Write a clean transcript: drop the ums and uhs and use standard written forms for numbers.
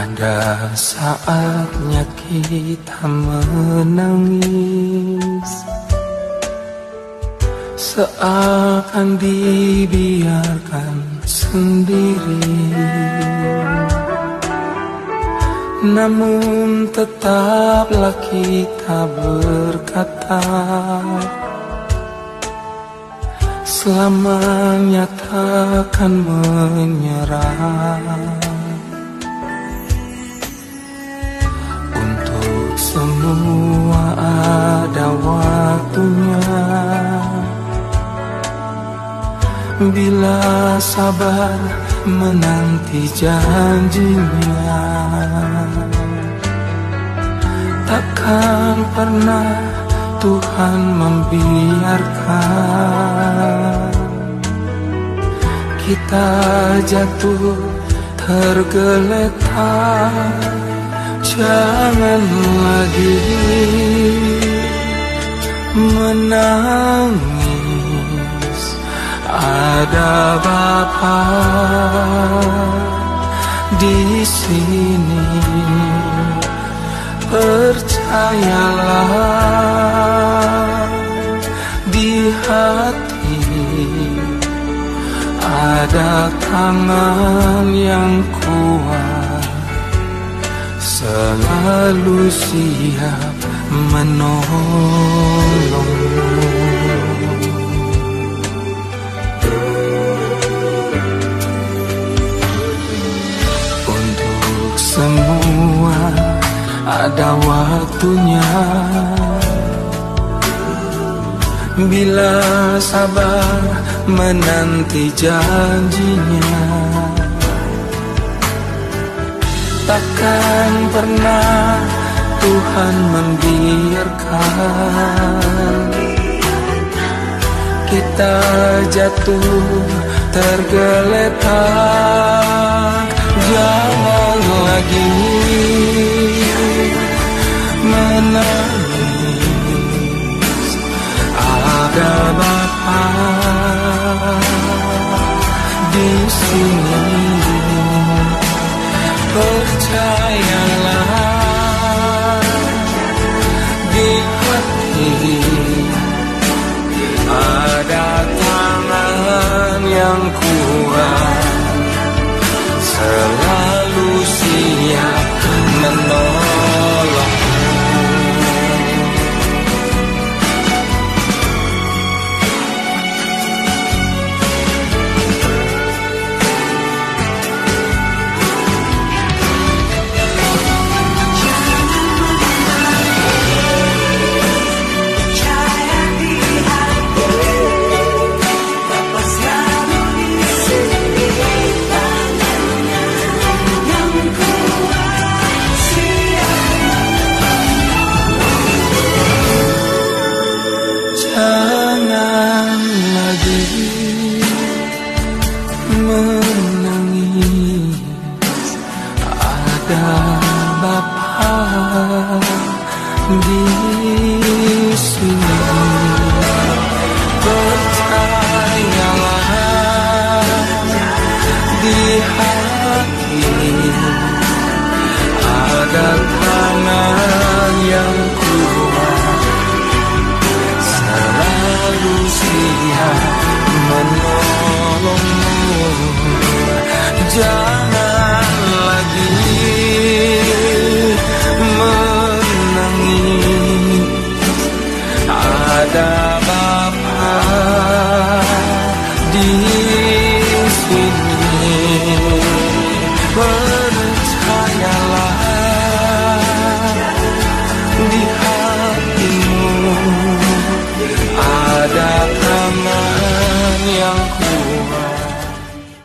Ada saatnya kita menangis, seakan dibiarkan sendiri. Namun tetaplah kita berkata, selamanya takkan menyerah. Untuk semua ada waktunya, bila sabar menanti janjinya, takkan pernah Tuhan membiarkan kita jatuh tergeletak. Jangan lagi menangis, ada Bapa di sini. Percayalah, di hati ada tangan yang kuat, selalu siap menolongmu. Untuk semua ada waktunya, bila sabar menanti janjinya, takkan pernah Tuhan membiarkan kita jatuh tergeletak. Jangan lagi menangis, ada Bapa di sini. Percayalah, di hati ada tangan yang kuat, selalu siap menolong. Jangan lagi menangis, ada Bapa di sini.